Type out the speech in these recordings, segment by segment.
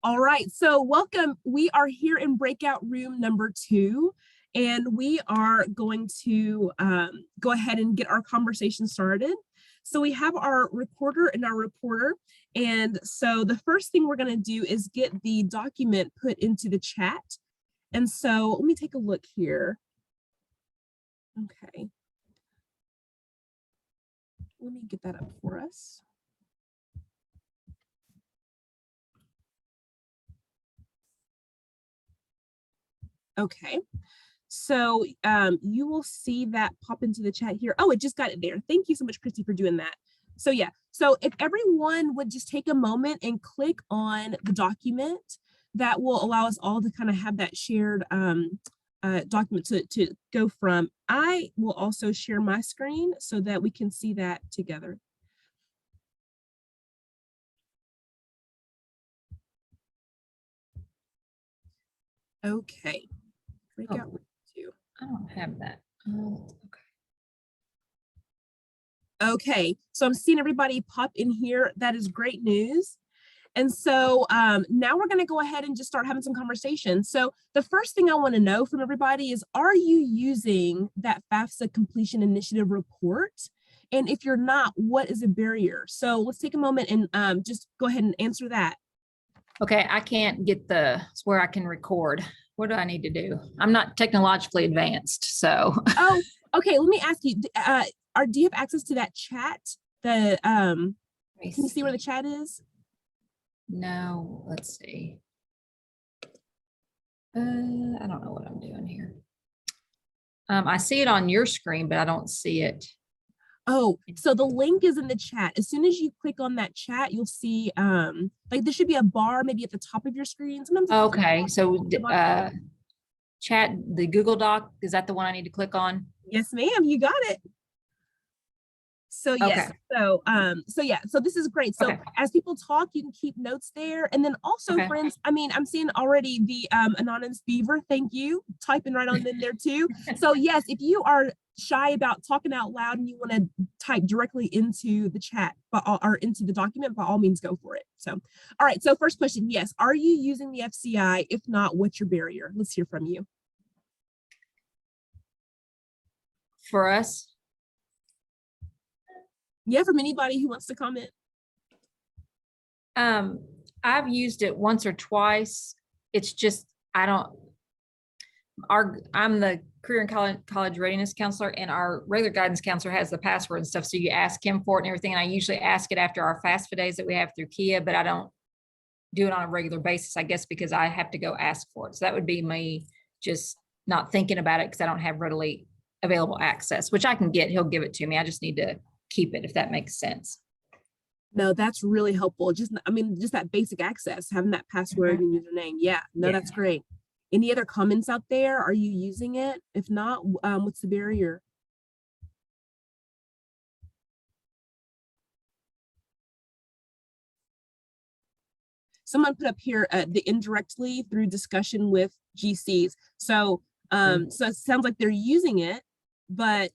All right, so welcome. We are here in breakout room number 2, and we are going to go ahead and get our conversation started. So we have our recorder and our reporter, and so the first thing we're going to do is get the document put into the chat. And so let me take a look here. Okay. Let me get that up for us. Okay, so you will see that pop into the chat here. Oh, it just got it there. Thank you so much, Christy, for doing that. So yeah, so if everyone would just take a moment and click on the document, that will allow us all to kind of have that shared document to go from. I will also share my screen so that we can see that together. Okay. Breakout room 2. I don't have that. Okay, so I'm seeing everybody pop in here. That is great news. And so now we're going to go ahead and just start having some conversation. So the first thing I want to know from everybody is, are you using that FAFSA completion initiative report? And if you're not, what is a barrier? So let's take a moment and just go ahead and answer that. Okay, I can't get where I can record. What do I need to do? I'm not technologically advanced, so. Oh, okay. Let me ask you, do you have access to that chat? Can you see where the chat is? No, let's see. I don't know what I'm doing here. I see it on your screen, but I don't see it. Oh, so the link is in the chat. As soon as you click on that chat, you'll see like there should be a bar maybe at the top of your screen. Sometimes okay, so chat, the Google Doc, is that the one I need to click on? Yes, ma'am, you got it. So yes, okay. So this is great. So okay, as people talk, you can keep notes there. And then also, okay, friends, I mean, I'm seeing already the anonymous beaver, thank you, typing right on in there too. So yes, if you are shy about talking out loud and you want to type directly into the chat or into the document, by all means go for it. So all right, so first question, yes, are you using the FCI? If not, what's your barrier? Let's hear from you. For us? Yeah, from anybody who wants to comment. I've used it once or twice. It's just, I'm the career and college readiness counselor, and our regular guidance counselor has the password and stuff. So you ask him for it and everything. And I usually ask it after our FAFSA days that we have through KAA, but I don't do it on a regular basis, I guess, because I have to go ask for it. So that would be me just not thinking about it because I don't have readily available access, which I can get. He'll give it to me. I just need to keep it, if that makes sense. No, that's really helpful. Just, I mean, just that basic access, having that password and username. Yeah, no, yeah, that's great. Any other comments out there? Are you using it? If not, what's the barrier? Someone put up here the indirectly through discussion with GCs. So, so it sounds like they're using it, but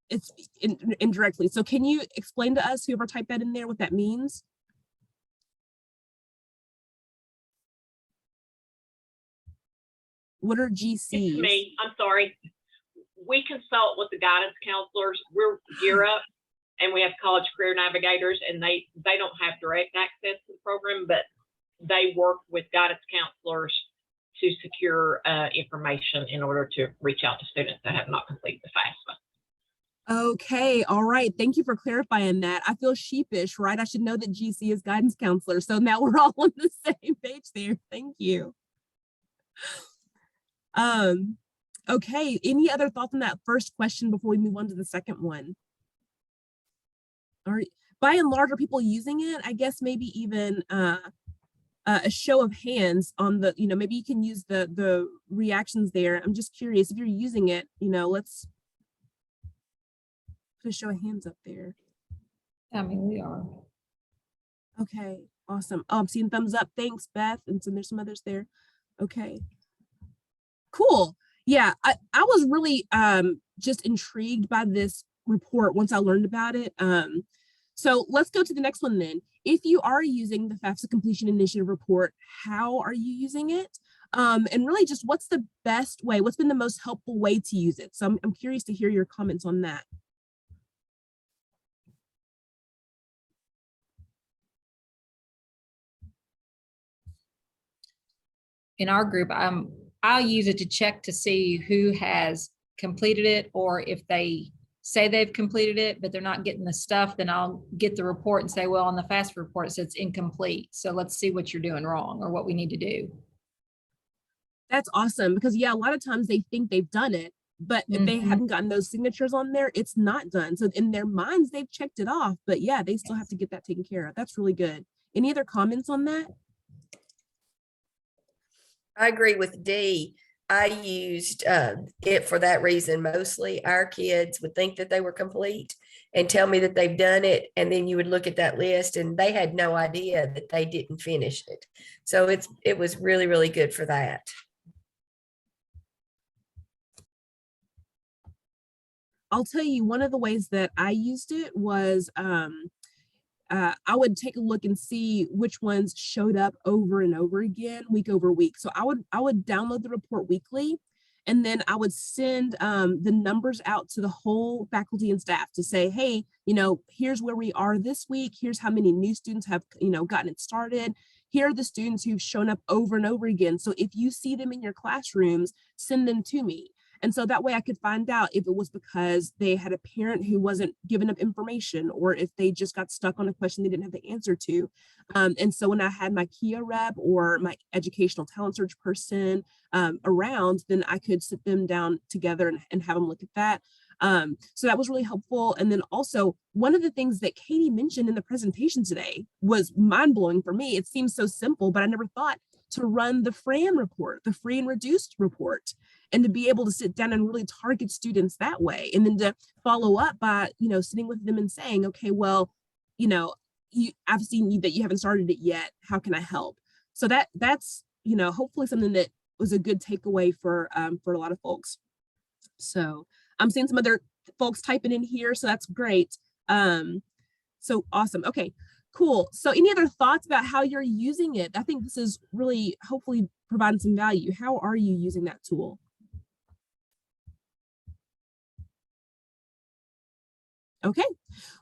it's indirectly. So can you explain to us, whoever typed that in there, what that means? What are GCs? It's me. I'm sorry. We consult with the guidance counselors. We're Gear Up, and we have college career navigators, and they don't have direct access to the program, but they work with guidance counselors to secure information in order to reach out to students that have not completed the FAFSA. Okay, all right. Thank you for clarifying that. I feel sheepish, right? I should know that GC is guidance counselor. So now we're all on the same page there. Thank you. Okay, any other thoughts on that first question before we move on to the second one? All right, by and large, are people using it? I guess maybe even a show of hands on the, maybe you can use the reactions there. I'm just curious if you're using it, let's put a show of hands up there. I mean, we are. Okay, awesome. Oh, I'm seeing thumbs up. Thanks, Beth. And so there's some others there. Okay. Cool. Yeah, I was really just intrigued by this report once I learned about it. So let's go to the next one then. If you are using the FAFSA Completion Initiative report, how are you using it? And really just what's the best way, what's been the most helpful way to use it? So I'm curious to hear your comments on that. In our group, I'll use it to check to see who has completed it, or if they say they've completed it, but they're not getting the stuff, then I'll get the report and say, well, on the FAFSA report, it says it's incomplete. So let's see what you're doing wrong or what we need to do. That's awesome, because yeah, a lot of times they think they've done it, but if they haven't gotten those signatures on there, it's not done. So in their minds, they've checked it off, but yeah, they still have to get that taken care of. That's really good. Any other comments on that? I agree with Dee. I used it for that reason. Mostly our kids would think that they were complete and tell me that they've done it. And then you would look at that list and they had no idea that they didn't finish it. So it was really, really good for that. I'll tell you, one of the ways that I used it was I would take a look and see which ones showed up over and over again, week over week. So I would download the report weekly, and then I would send the numbers out to the whole faculty and staff to say, hey, here's where we are this week. Here's how many new students have, gotten it started. Here are the students who've shown up over and over again. So if you see them in your classrooms, send them to me. And so that way I could find out if it was because they had a parent who wasn't giving up information, or if they just got stuck on a question they didn't have the answer to. And so when I had my KAA rep or my educational talent search person around, then I could sit them down together and have them look at that. So that was really helpful. And then also one of the things that Katie mentioned in the presentation today was mind-blowing for me. It seems so simple, but I never thought to run the FRAN report, the free and reduced report, and to be able to sit down and really target students that way. And then to follow up by, sitting with them and saying, okay, well, I've seen that you haven't started it yet. How can I help? So that's, hopefully something that was a good takeaway for a lot of folks. So I'm seeing some other folks typing in here, so that's great. So awesome. Okay, cool. So any other thoughts about how you're using it? I think this is really hopefully providing some value. How are you using that tool? Okay,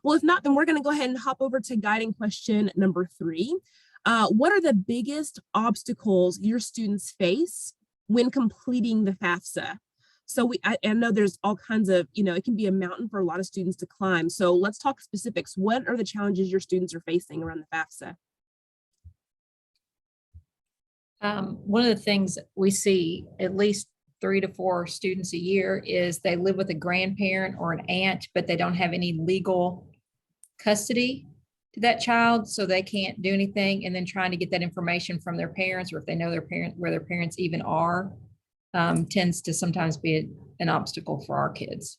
well, if not, then we're going to go ahead and hop over to guiding question number 3. What are the biggest obstacles your students face when completing the FAFSA? So I know there's all kinds of, it can be a mountain for a lot of students to climb. So let's talk specifics. What are the challenges your students are facing around the FAFSA? One of the things we see at least 3 to 4 students a year is they live with a grandparent or an aunt, but they don't have any legal custody to that child, so they can't do anything. And then trying to get that information from their parents, or if they know their parent, where their parents even are, tends to sometimes be an obstacle for our kids.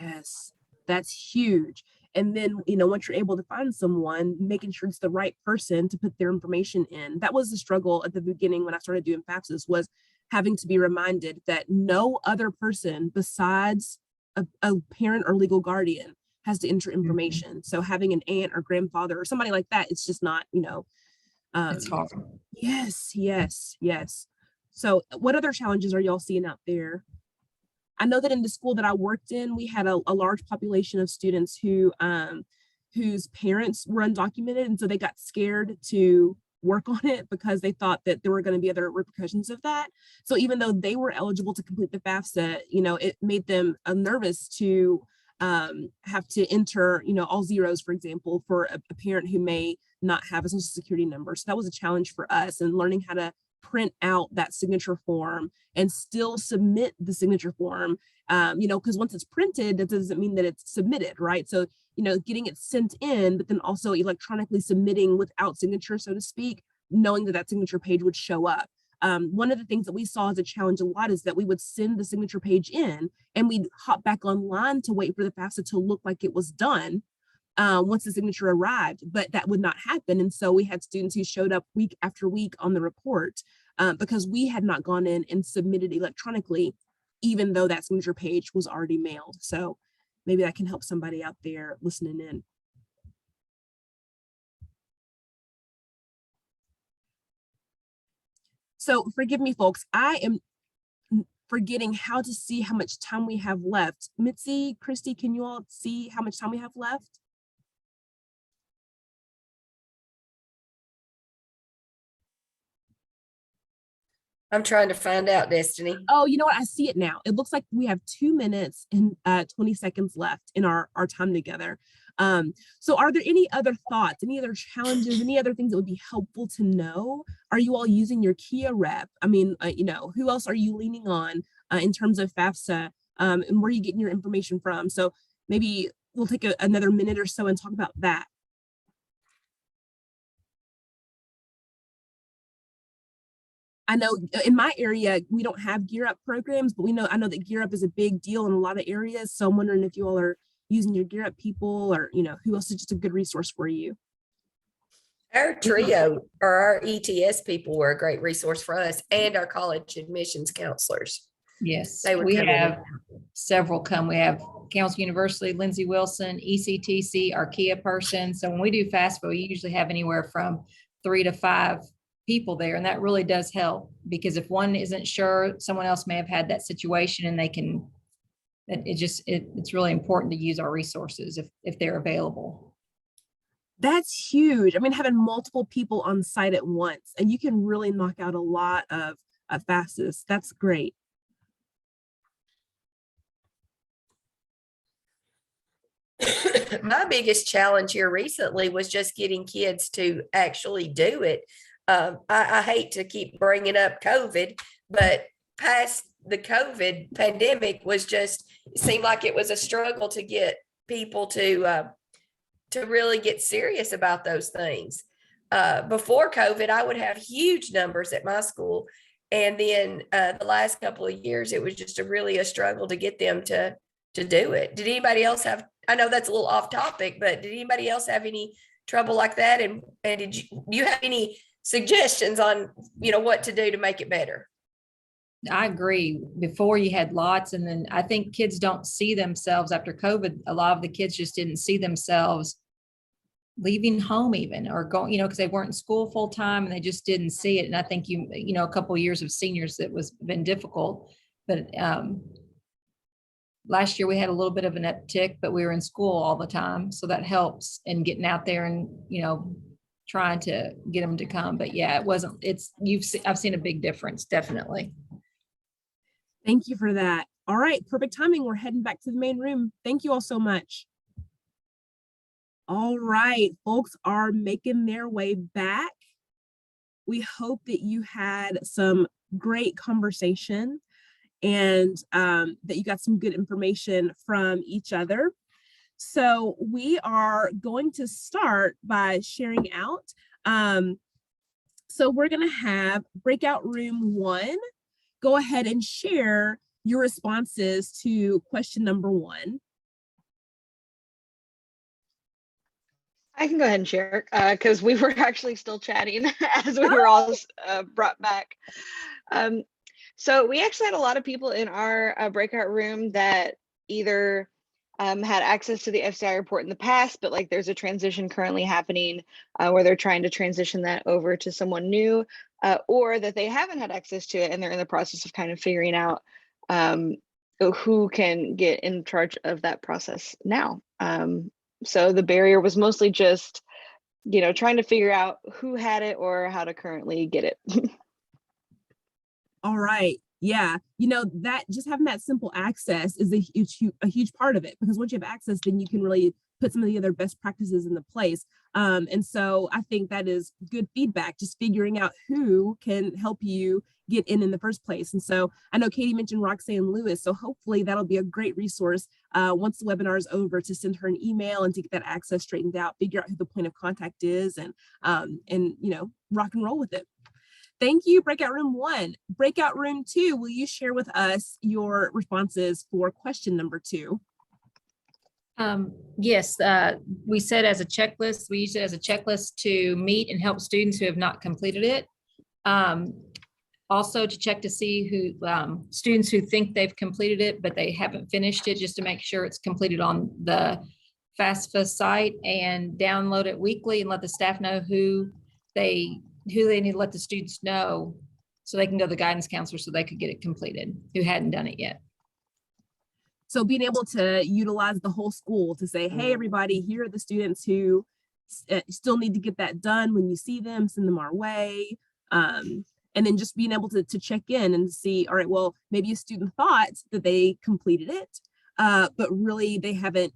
Yes, that's huge. And then, once you're able to find someone, making sure it's the right person to put their information in. That was the struggle at the beginning when I started doing FAFSAs, was having to be reminded that no other person besides a parent or legal guardian has to enter information. So having an aunt or grandfather or somebody like that, it's just not, It's hard. Yes. So what other challenges are y'all seeing out there? I know that in the school that I worked in, we had a large population of students who whose parents were undocumented, and so they got scared to work on it because they thought that there were going to be other repercussions of that. So even though they were eligible to complete the FAFSA, it made them nervous to have to enter, all zeros, for example, for a parent who may not have a social security number. So that was a challenge for us, and learning how to print out that signature form and still submit the signature form, because once it's printed, that doesn't mean that it's submitted, right? So, getting it sent in, but then also electronically submitting without signature, so to speak, knowing that that signature page would show up. One of the things that we saw as a challenge a lot is that we would send the signature page in and we'd hop back online to wait for the FAFSA to look like it was done once the signature arrived, but that would not happen. And so we had students who showed up week after week on the report because we had not gone in and submitted electronically, even though that signature page was already mailed. So maybe that can help somebody out there listening in. So forgive me, folks. I am forgetting how to see how much time we have left. Mitzi, Christy, can you all see how much time we have left? I'm trying to find out, Destiny. Oh, you know what? I see it now. It looks like we have 2 minutes and 20 seconds left in our time together. So are there any other thoughts, any other challenges, any other things that would be helpful to know? Are you all using your KIA rep? I mean, you know, who else are you leaning on in terms of FAFSA, and where are you getting your information from? So maybe we'll take another minute or so and talk about that. I know in my area, we don't have Gear Up programs, but I know that Gear Up is a big deal in a lot of areas. So I'm wondering if you all are using your Gear Up people, or, you know, who else is just a good resource for you. Our trio or our ETS people were a great resource for us, and our college admissions counselors. Yes, They would we come in. have several come. We have Council University, Lindsay Wilson, ECTC, our KIA person. So when we do FAFSA, we usually have anywhere from 3 to 5 people there. And that really does help, because if one isn't sure, someone else may have had that situation, and they can, it's really important to use our resources if they're available. That's huge. I mean, having multiple people on site at once, and you can really knock out a lot of FAFSAs. That's great. My biggest challenge here recently was just getting kids to actually do it. I hate to keep bringing up COVID, but past the COVID pandemic it seemed like it was a struggle to get people to really get serious about those things. Before COVID, I would have huge numbers at my school. And then the last couple of years, it was just really a struggle to get them to do it. Did anybody else I know that's a little off topic, but did anybody else have any trouble like that? And do you have any suggestions on, you know, what to do to make it better? I agree. Before you had lots, and then I think kids don't see themselves after COVID. A lot of the kids just didn't see themselves leaving home even, or going, you know, because they weren't in school full time, and they just didn't see it. And I think you know, a couple of years of seniors, that was been difficult. But last year we had a little bit of an uptick, but we were in school all the time, so that helps in getting out there and, you know, trying to get them to come. But yeah, I've seen a big difference, definitely. Thank you for that. All right, perfect timing. We're heading back to the main room. Thank you all so much. All right, folks are making their way back. We hope that you had some great conversation, and that you got some good information from each other. So we are going to start by sharing out. So we're going to have breakout room 1. Go ahead and share your responses to question number 1. I can go ahead and share, because we were actually still chatting as we were all brought back. So we actually had a lot of people in our breakout room that either had access to the FCI report in the past, but like there's a transition currently happening where they're trying to transition that over to someone new, or that they haven't had access to it and they're in the process of kind of figuring out who can get in charge of that process now. So the barrier was mostly just, you know, trying to figure out who had it or how to currently get it. All right. Yeah. You know, that just having that simple access is a huge part of it, because once you have access, then you can really put some of the other best practices into place. And so I think that is good feedback, just figuring out who can help you get in the first place. And so I know Katie mentioned Roxanne Lewis, so hopefully that'll be a great resource once the webinar is over, to send her an email and to get that access straightened out, figure out who the point of contact is, and you know, rock and roll with it. Thank you, breakout room 1. Breakout room 2, will you share with us your responses for question number 2? Yes, we said as a checklist, we use it as a checklist to meet and help students who have not completed it. Also to check to see who students who think they've completed it, but they haven't finished it, just to make sure it's completed on the FAFSA site, and download it weekly and let the staff know who they need to let the students know so they can go to the guidance counselor so they could get it completed who hadn't done it yet. So being able to utilize the whole school to say, hey, everybody, here are the students who still need to get that done. When you see them, send them our way. And then just being able to check in and see, all right, well, maybe a student thought that they completed it, but really they haven't,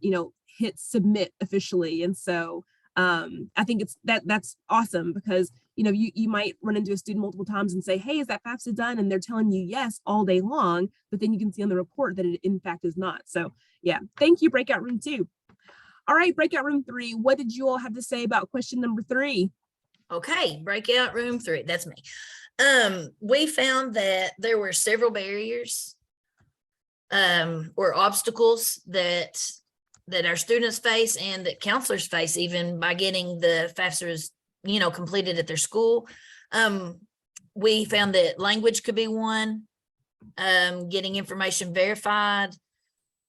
hit submit officially. And so I think that's awesome because, you might run into a student multiple times and say, hey, is that FAFSA done? And they're telling you yes all day long, but then you can see on the report that it in fact is not. So yeah, thank you, Breakout Room 2. All right, Breakout Room 3, what did you all have to say about question number 3? Okay, Breakout Room 3, that's me. We found that there were several barriers or obstacles that our students face and that counselors face even by getting the FAFSAs, completed at their school. We found that language could be one, getting information verified,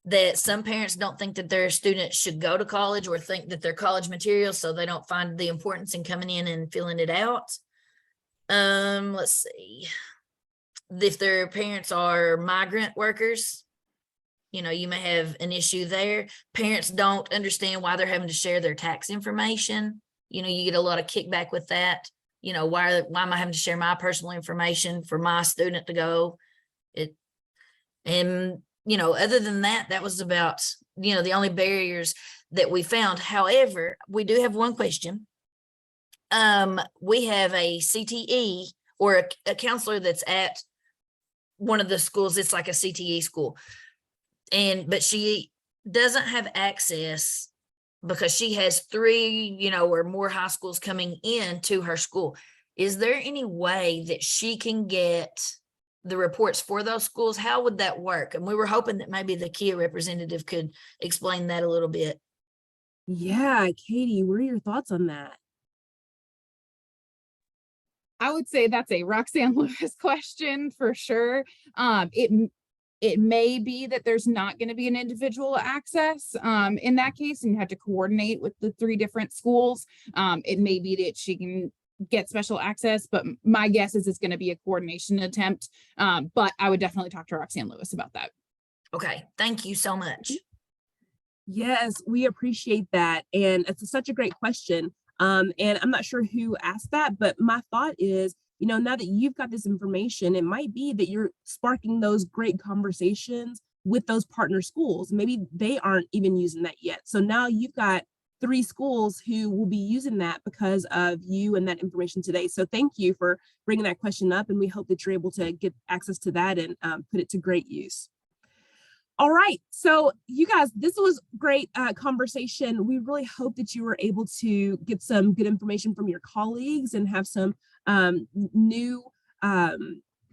that some parents don't think that their students should go to college or think that they're college material, so they don't find the importance in coming in and filling it out. Let's see. If their parents are migrant workers, you may have an issue there. Parents don't understand why they're having to share their tax information. You get a lot of kickback with that. Why am I having to share my personal information for my student to go? Other than that, that was about, the only barriers that we found. However, we do have one question. We have a CTE or a counselor that's at one of the schools. It's like a CTE school. But she doesn't have access because she has 3, or more high schools coming in to her school. Is there any way that she can get the reports for those schools? How would that work? And we were hoping that maybe the KAA representative could explain that a little bit. Yeah, Katie, what are your thoughts on that? I would say that's a Roxanne Lewis question for sure. It may be that there's not going to be an individual access in that case, and you have to coordinate with the 3 different schools. It may be that she can get special access, but my guess is it's going to be a coordination attempt. But I would definitely talk to Roxanne Lewis about that. Okay, thank you so much. Yes, we appreciate that. And it's such a great question. And I'm not sure who asked that, but my thought is, now that you've got this information, it might be that you're sparking those great conversations with those partner schools. Maybe they aren't even using that yet. So now you've got 3 schools who will be using that because of you and that information today. So thank you for bringing that question up. And we hope that you're able to get access to that and put it to great use. All right, so you guys, this was great conversation. We really hope that you were able to get some good information from your colleagues and have some new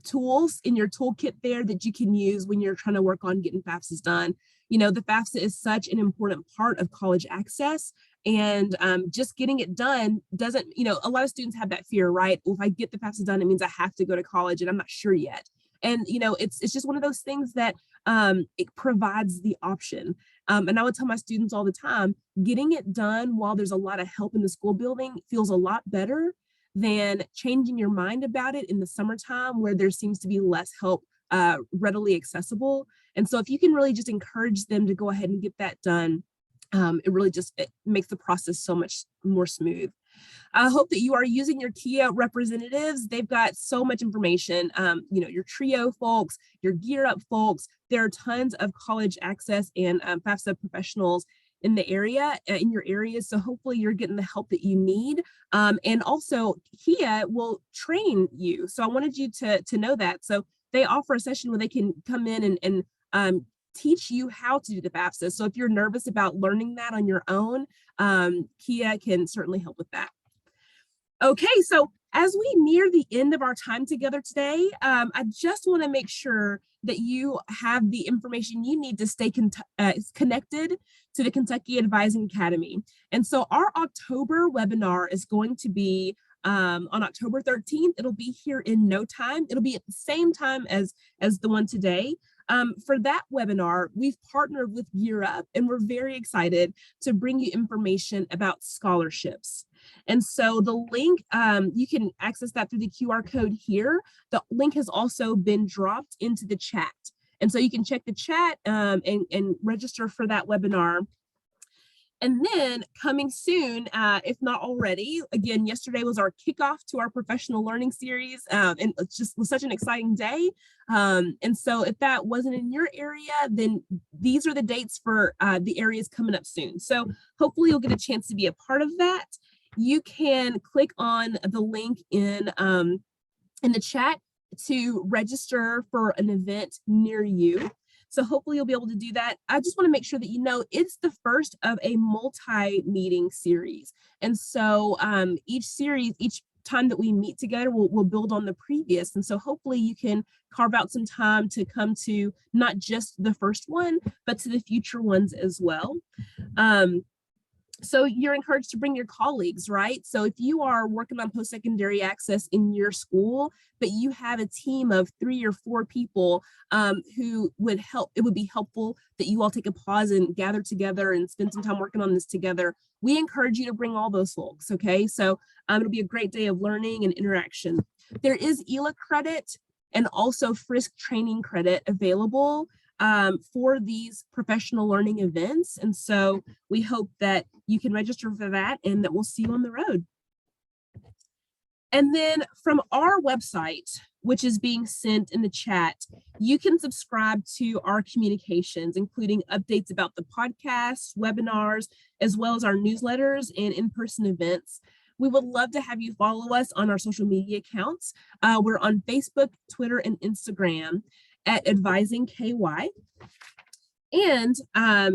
tools in your toolkit there that you can use when you're trying to work on getting FAFSAs done. The FAFSA is such an important part of college access, and just getting it done doesn't, a lot of students have that fear, right? Well, if I get the FAFSA done, it means I have to go to college and I'm not sure yet. And, it's just one of those things that it provides the option. And I would tell my students all the time, getting it done while there's a lot of help in the school building feels a lot better than changing your mind about it in the summertime where there seems to be less help readily accessible. And so if you can really just encourage them to go ahead and get that done, it makes the process so much more smooth. I hope that you are using your KAA representatives. They've got so much information, your TRIO folks, your Gear Up folks. There are tons of college access and FAFSA professionals in the area, in your areas. So hopefully you're getting the help that you need. And also KAA will train you. So I wanted you to know that. So they offer a session where they can come in and teach you how to do the FAFSA. So if you're nervous about learning that on your own, KAA can certainly help with that. Okay, so as we near the end of our time together today, I just want to make sure that you have the information you need to stay connected to the Kentucky Advising Academy. And so our October webinar is going to be on October 13th. It'll be here in no time. It'll be at the same time as the one today. For that webinar, we've partnered with Gear Up, and we're very excited to bring you information about scholarships. And so the link, you can access that through the QR code here. The link has also been dropped into the chat. And so you can check the chat and register for that webinar. And then coming soon, if not already, again, yesterday was our kickoff to our professional learning series, and it just was such an exciting day. And so if that wasn't in your area, then these are the dates for the areas coming up soon. So hopefully you'll get a chance to be a part of that. You can click on the link in the chat to register for an event near you. So hopefully you'll be able to do that. I just want to make sure that you know it's the first of a multi-meeting series. And so each time that we meet together, we'll build on the previous. And so hopefully you can carve out some time to come to not just the first one, but to the future ones as well. So you're encouraged to bring your colleagues, right? So if you are working on post-secondary access in your school, but you have a team of 3 or 4 people who would help, it would be helpful that you all take a pause and gather together and spend some time working on this together. We encourage you to bring all those folks, okay? So it'll be a great day of learning and interaction. There is ELA credit and also FRISC training credit available for these professional learning events. And so we hope that you can register for that and that we'll see you on the road. And then from our website, which is being sent in the chat, you can subscribe to our communications, including updates about the podcasts, webinars, as well as our newsletters and in-person events. We would love to have you follow us on our social media accounts. We're on Facebook, Twitter, and Instagram at Advising KY. And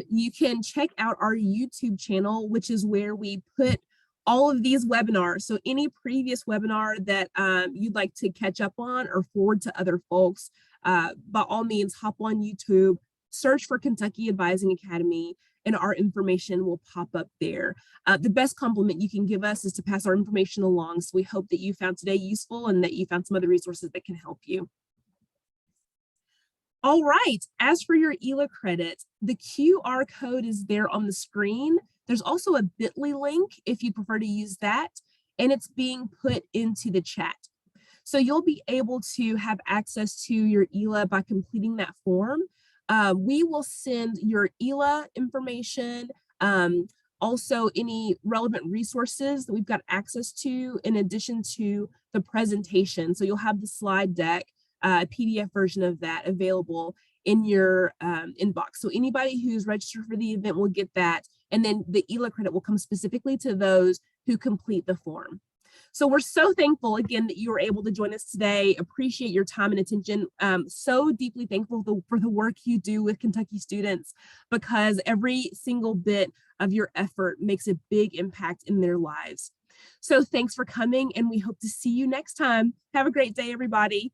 you can check out our YouTube channel, which is where we put all of these webinars. So any previous webinar that you'd like to catch up on or forward to other folks, by all means, hop on YouTube, search for Kentucky Advising Academy, and our information will pop up there. The best compliment you can give us is to pass our information along. So we hope that you found today useful and that you found some other resources that can help you. All right, as for your ELA credit, the QR code is there on the screen. There's also a bit.ly link if you prefer to use that, and it's being put into the chat. So you'll be able to have access to your ELA by completing that form. We will send your ELA information, also any relevant resources that we've got access to in addition to the presentation. So you'll have the slide deck, PDF version of that available in your inbox. So anybody who's registered for the event will get that. And then the ELA credit will come specifically to those who complete the form. So we're so thankful again that you were able to join us today. Appreciate your time and attention. So deeply thankful for the work you do with Kentucky students, because every single bit of your effort makes a big impact in their lives. So thanks for coming, and we hope to see you next time. Have a great day, everybody.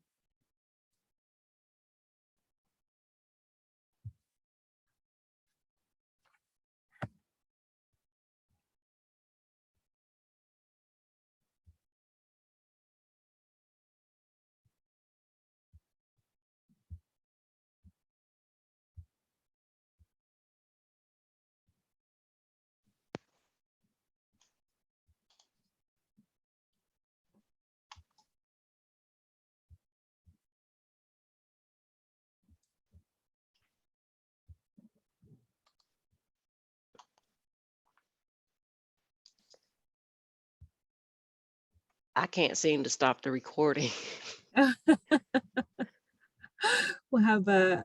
I can't seem to stop the recording. We'll have the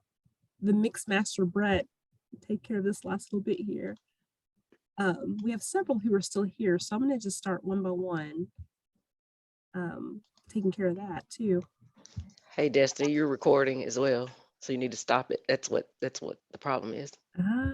mix master Brett take care of this last little bit here. We have several who are still here, so I'm going to just start one by one, taking care of that too. Hey, Destiny, you're recording as well, so you need to stop it. That's what the problem is.